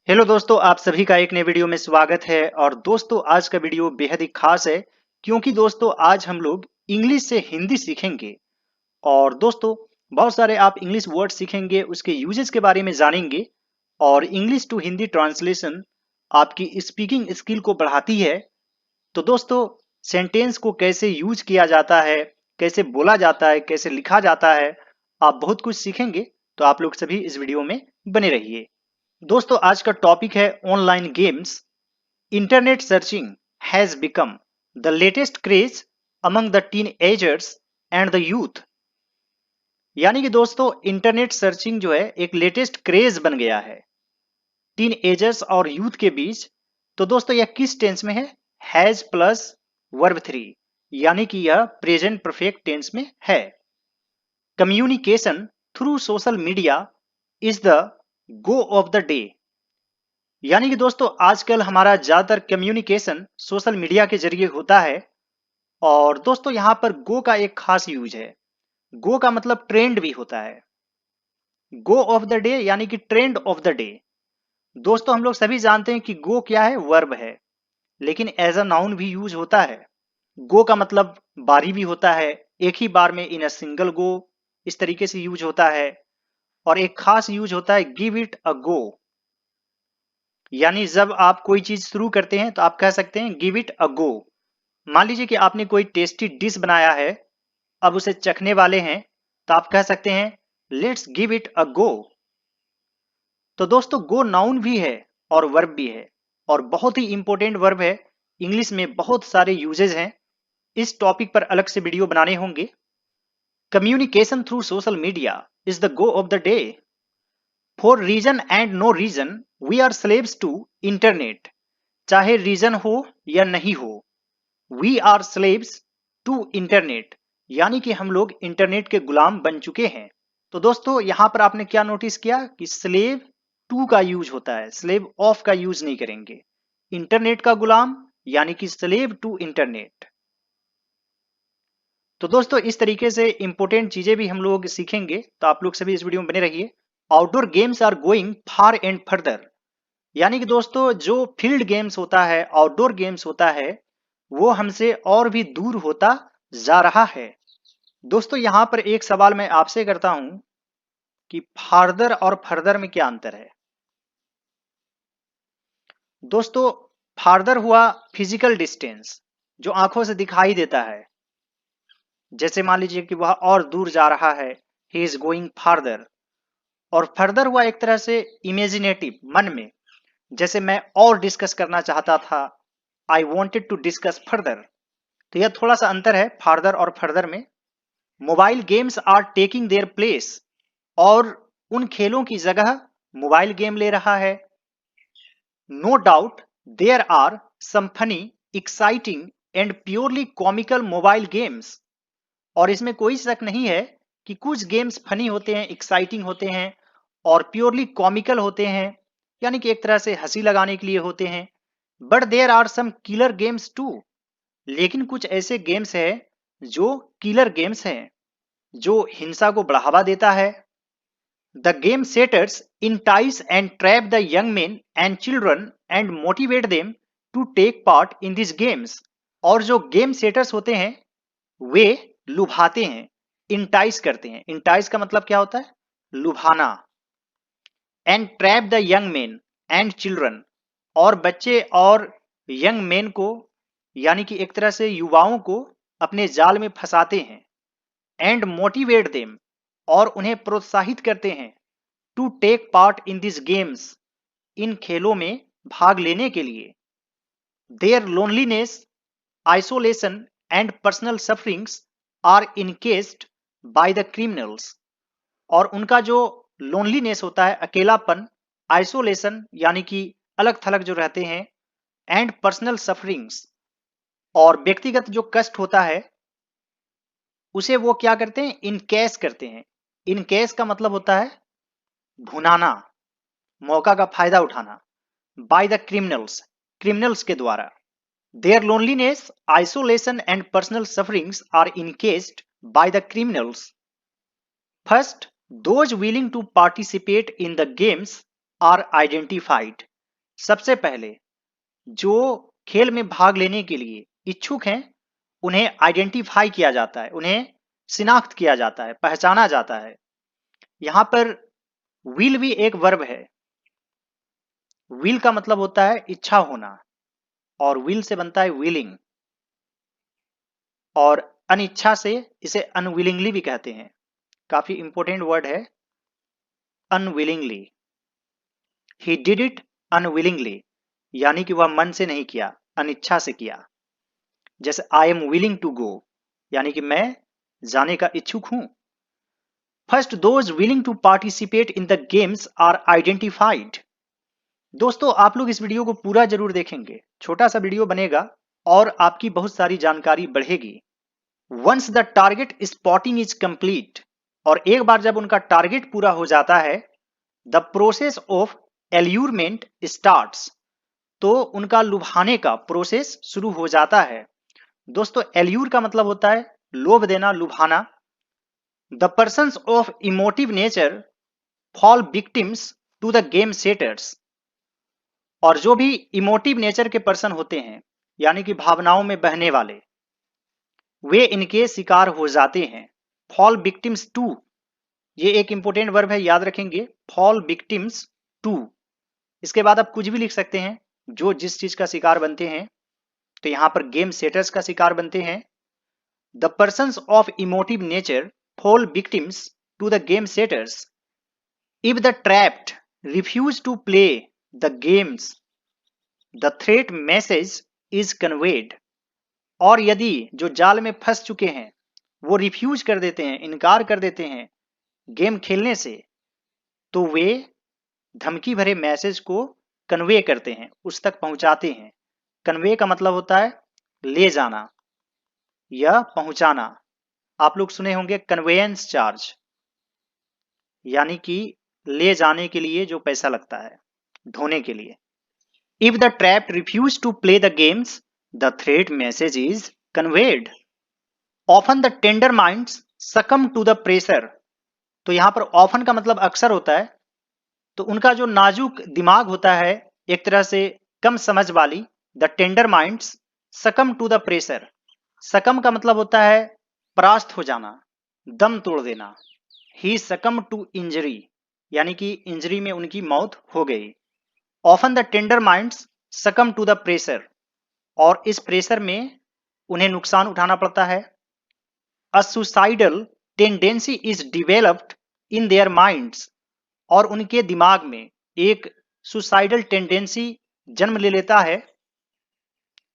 Hello दोस्तों, आप सभी का एक नए वीडियो में स्वागत है। और दोस्तों, आज का वीडियो बेहद ही खास है क्योंकि दोस्तों आज हम लोग इंग्लिश से हिंदी सीखेंगे। और दोस्तों, बहुत सारे आप इंग्लिश वर्ड सीखेंगे, उसके यूजेस के बारे में जानेंगे। और इंग्लिश टू हिंदी ट्रांसलेशन आपकी स्पीकिंग स्किल को बढ़ाती है। तो दोस्तों, सेंटेंस को कैसे यूज किया जाता है, कैसे बोला जाता है, कैसे लिखा जाता है, आप बहुत कुछ सीखेंगे। तो आप लोग सभी इस वीडियो में बने रहिए। दोस्तों, आज का टॉपिक है online games. Internet searching has become the latest craze among the teenagers and the youth. यानी कि दोस्तों, इंटरनेट सर्चिंग जो है एक लेटेस्ट क्रेज बन गया है टीनएजर्स और यूथ के बीच। तो दोस्तों, यह किस टेंस में है? हैज प्लस वर्ब 3, यानी कि यह प्रेजेंट परफेक्ट टेंस में है। Communication through social media is the go of the day. यानी कि दोस्तों, आजकल हमारा ज्यादातर कम्युनिकेशन सोशल मीडिया के जरिए होता है। और दोस्तों, यहां पर गो का एक खास यूज है। गो का मतलब ट्रेंड भी होता है। गो ऑफ द डे यानी कि ट्रेंड ऑफ द डे। दोस्तों, हम लोग सभी जानते हैं कि गो क्या है? वर्ब है, लेकिन एज अ नाउन भी यूज होता है। गो का मतलब बारी भी होता है, एक ही बार में, इन अ सिंगल गो, इस तरीके से यूज होता है। और एक खास यूज होता है गिव इट अ गो। यानी जब आप कोई चीज शुरू करते हैं तो आप कह सकते हैं गिव इट अ गो। मान लीजिए कि आपने कोई टेस्टी डिश बनाया है, अब उसे चखने वाले हैं, तो आप कह सकते हैं लेट्स गिव इट अ गो। तो दोस्तों, गो नाउन भी है और वर्ब भी है, और बहुत ही इंपॉर्टेंट वर्ब है। इंग्लिश में बहुत सारे यूजेज हैं। इस टॉपिक पर अलग से वीडियो बनाने होंगे। Communication through social media is the go of the day. For reason and no reason we are slaves to internet. चाहे रीजन हो या नहीं हो, we are slaves to internet, यानी कि हम लोग इंटरनेट के गुलाम बन चुके हैं। तो दोस्तों, यहां पर आपने क्या नोटिस किया कि स्लेव टू का यूज होता है, स्लेव ऑफ का यूज नहीं करेंगे। इंटरनेट का गुलाम यानी कि स्लेव टू इंटरनेट। तो दोस्तों, इस तरीके से इंपॉर्टेंट चीजें भी हम लोग सीखेंगे, तो आप लोग सभी इस वीडियो में बने रहिए। Outdoor games are going far and further. यानी कि दोस्तों, जो फील्ड गेम्स होता है, आउटडोर गेम्स होता है, वो हमसे और भी दूर होता जा रहा है। दोस्तों, यहां पर एक सवाल मैं आपसे करता हूं कि फार्दर और फर्दर में क्या अंतर है? दोस्तों, फार्दर हुआ फिजिकल डिस्टेंस, जो आंखों से दिखाई देता है। जैसे मान लीजिए कि वह और दूर जा रहा है, ही इज गोइंग फार्दर। और फर्दर हुआ एक तरह से इमेजिनेटिव, मन में। जैसे मैं और डिस्कस करना चाहता था, I wanted to discuss further. तो यह थोड़ा सा अंतर है फार्दर और फर्दर में। Mobile games are taking their place. और उन खेलों की जगह मोबाइल गेम ले रहा है। No doubt there are some funny, exciting and purely comical mobile games. और इसमें कोई शक नहीं है कि कुछ गेम्स फनी होते हैं, एक्साइटिंग होते हैं, और प्योरली कॉमिकल होते हैं, यानी कि एक तरह से हंसी लगाने के लिए होते हैं। But there are some killer games too. लेकिन कुछ ऐसे गेम्स हैं जो किलर गेम्स हैं, जो हिंसा को बढ़ावा देता है। The game setters entice and trap the young men and children and motivate them to take part in these games। और जो गेम सेटर्स होते हैं वे लुभाते हैं, इंटाइस करते हैं। इंटाइस का मतलब क्या होता है? लुभाना। And trap the young men and children. और बच्चे और यंग मेन को, यानी कि एक तरह से युवाओं को अपने जाल में फंसाते हैं। And motivate them. और उन्हें प्रोत्साहित करते हैं to take part in this games. इन खेलों में भाग लेने के लिए। Their loneliness, isolation and personal sufferings are increased by the criminals. और उनका जो लोनलीनेस होता है, अकेलापन, आइसोलेशन यानी कि अलग थलग जो रहते हैं, एंड पर्सनल सफरिंग्स, और व्यक्तिगत जो कष्ट होता है, उसे वो क्या करते हैं? इनकेस करते हैं। इनकेस का मतलब होता है भुनाना, मौका का फायदा उठाना। बाय द क्रिमिनल्स, क्रिमिनल्स के द्वारा। Their loneliness, isolation and personal sufferings are increased by the criminals. First, those willing to participate in the games are identified। सबसे पहले जो खेल में भाग लेने के लिए इच्छुक हैं उन्हें आइडेंटिफाई किया जाता है, उन्हें शिनाख्त किया जाता है, पहचाना जाता है। यहां पर विल भी एक वर्ब है। विल का मतलब होता है इच्छा होना और विल से बनता है विलिंग, और अनिच्छा से इसे अनविलिंगली भी कहते हैं। काफी इंपॉर्टेंट वर्ड है unwillingly. He did it unwillingly, यानी कि वह मन से नहीं किया, अनिच्छा से किया। जैसे I am willing to go, यानी कि मैं जाने का इच्छुक हूं। First those willing to participate in the games are identified. दोस्तों आप लोग इस वीडियो को पूरा जरूर देखेंगे, छोटा सा वीडियो बनेगा और आपकी बहुत सारी जानकारी बढ़ेगी। Once the target spotting is complete, और एक बार जब उनका टारगेट पूरा हो जाता है, द प्रोसेस ऑफ एल्यूरमेंट स्टार्ट्स, तो उनका लुभाने का प्रोसेस शुरू हो जाता है। दोस्तों एल्यूर का मतलब होता है लोभ देना, लुभाना। The persons of emotive nature fall victims to the game setters, और जो भी इमोटिव नेचर के पर्सन होते हैं, यानी कि भावनाओं में बहने वाले, वे इनके शिकार हो जाते हैं। फॉल विक्टिम्स टू, ये एक इंपॉर्टेंट वर्ब है, याद रखेंगे। फॉल विक्टिम्स टू, इसके बाद आप कुछ भी लिख सकते हैं जो जिस चीज का शिकार बनते हैं। तो यहां पर गेम सेटर्स का शिकार बनते हैं। The persons of emotive nature fall victims to the game setters if the trapped refuse to play the games the threat message is conveyed, और यदि जो जाल में फंस चुके हैं वो रिफ्यूज कर देते हैं, इनकार कर देते हैं गेम खेलने से, तो वे धमकी भरे मैसेज को कन्वे करते हैं, उस तक पहुंचाते हैं। कन्वे का मतलब होता है ले जाना या पहुंचाना। आप लोग सुने होंगे कन्वेयंस चार्ज, यानी कि ले जाने के लिए जो पैसा लगता है, ढोने के लिए। If the trapped refuse to play the games the threat message is conveyed. Often the tender minds succumb to the pressure, तो यहां पर ऑफन का मतलब अक्सर होता है। तो उनका जो नाजुक दिमाग होता है, एक तरह से कम समझ वाली, the tender minds succumb to the pressure. Succumb का मतलब होता है परास्त हो जाना, दम तोड़ देना। ही सकम टू इंजरी, यानी कि इंजरी में उनकी मौत हो गई। Often the tender minds succumb to the pressure, और इस प्रेशर में उन्हें नुकसान उठाना पड़ता है। A suicidal tendency is developed in their minds, और उनके दिमाग में एक सुसाइडल टेंडेंसी जन्म ले लेता है,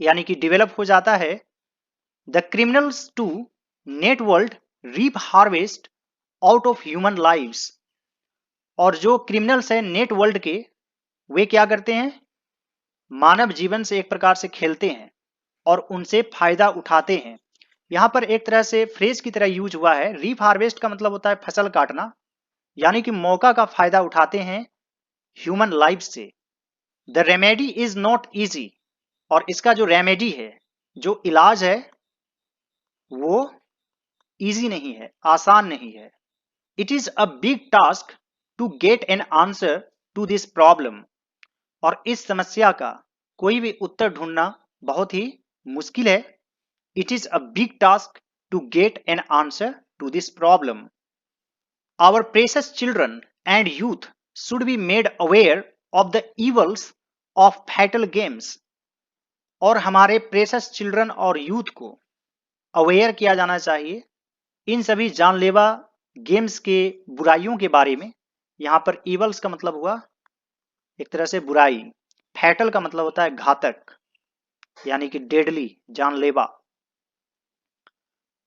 यानी कि डेवलप हो जाता है। The criminals to net world reap harvest out of human lives, और जो क्रिमिनल्स हैं नेट वर्ल्ड के, वे क्या करते हैं, मानव जीवन से एक प्रकार से खेलते हैं और उनसे फायदा उठाते हैं। यहां पर एक तरह से फ्रेज की तरह यूज हुआ है। रीप हार्वेस्ट का मतलब होता है फसल काटना, यानी कि मौका का फायदा उठाते हैं ह्यूमन लाइफ से। The remedy is not easy, और इसका जो रेमेडी है, जो इलाज है, वो इजी नहीं है, आसान नहीं है। It is a big task to get an answer to this problem, और इस समस्या का कोई भी उत्तर ढूंढना बहुत ही मुश्किल है। It is a big task to get an answer to this problem. Our precious children and youth should be made aware of the evils of fatal games, और हमारे प्रेशियस चिल्ड्रन और यूथ को अवेयर किया जाना चाहिए इन सभी जानलेवा games के बुराइयों के बारे में। यहां पर इवल्स का मतलब हुआ एक तरह से बुराई, फैटल का मतलब होता है घातक, यानी कि डेडली, जानलेवा।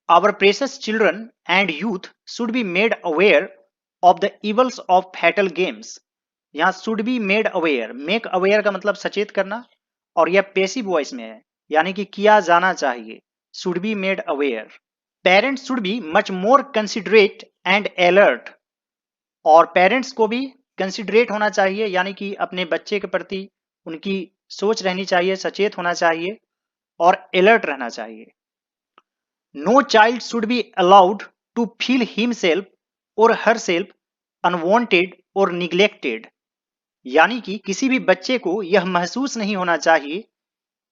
Our precious children and youth should be made aware of the evils of fatal games. यहां should be made aware, make aware का मतलब सचेत करना, और यह पैसिव वॉइस में है, यानी कि किया जाना चाहिए। Should be made aware. Parents should be much more considerate and alert, और पेरेंट्स को भी कंसिडरेट होना चाहिए, यानी कि अपने बच्चे के प्रति उनकी सोच रहनी चाहिए, सचेत होना चाहिए और अलर्ट रहना चाहिए। No child should be allowed to feel himself और हरसेल्फ अनवांटेड और निग्लेक्टेड, यानी कि किसी भी बच्चे को यह महसूस नहीं होना चाहिए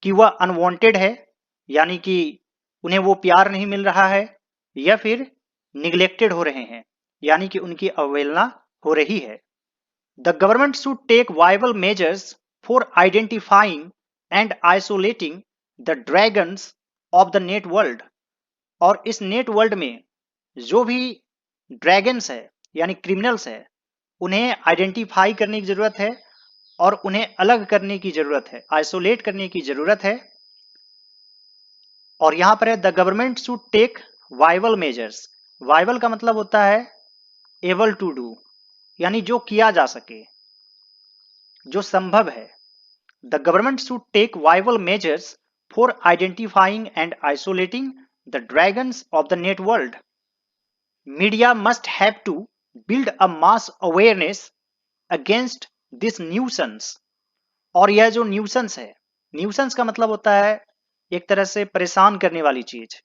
कि वह अनवांटेड है, यानी कि उन्हें वो प्यार नहीं मिल रहा है, या फिर निग्लेक्टेड हो रहे हैं, यानी कि उनकी अवहेलना हो रही है। The government should take viable measures for identifying and isolating the dragons of the net world. और इस नेट वर्ल्ड में जो भी ड्रैगन्स है यानी क्रिमिनल्स है, उन्हें आइडेंटिफाई करने की जरूरत है और उन्हें अलग करने की जरूरत है, आइसोलेट करने की जरूरत है। और यहां पर है the government should take viable measures. Viable का मतलब होता है एबल टू डू, यानी जो किया जा सके, जो संभव है। The government should take viable measures for identifying and isolating the dragons of the net world. Media must have to build a mass awareness against this nuisance. और यह जो न्यूसेंस है, न्यूसेंस का मतलब होता है एक तरह से परेशान करने वाली चीज।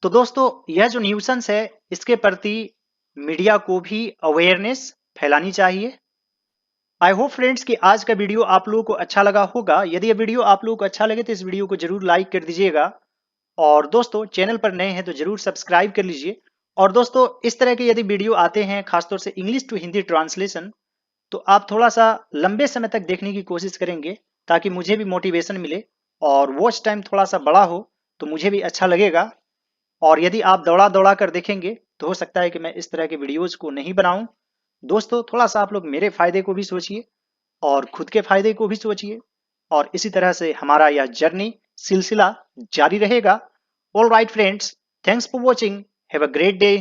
तो दोस्तों यह जो न्यूसेंस है, इसके प्रति मीडिया को भी अवेयरनेस फैलानी चाहिए। आई होप फ्रेंड्स कि आज का वीडियो आप लोगों को अच्छा लगा होगा। यदि यह वीडियो आप लोगों को अच्छा लगे तो इस वीडियो को जरूर लाइक कर दीजिएगा, और दोस्तों चैनल पर नए हैं तो जरूर सब्सक्राइब कर लीजिए। और दोस्तों इस तरह के यदि वीडियो आते हैं खासतौर से इंग्लिश टू हिंदी ट्रांसलेशन, तो आप थोड़ा सा लंबे समय तक देखने की कोशिश करेंगे ताकि मुझे भी मोटिवेशन मिले और वॉच टाइम थोड़ा सा बड़ा हो तो मुझे भी अच्छा लगेगा। और यदि आप दौड़ा दौड़ा कर देखेंगे तो हो सकता है कि मैं इस तरह के वीडियोज को नहीं बनाऊं। दोस्तों थोड़ा सा आप लोग मेरे फायदे को भी सोचिए और खुद के फायदे को भी सोचिए, और इसी तरह से हमारा यह जर्नी सिलसिला जारी रहेगा। All right friends, thanks for watching, have a great day.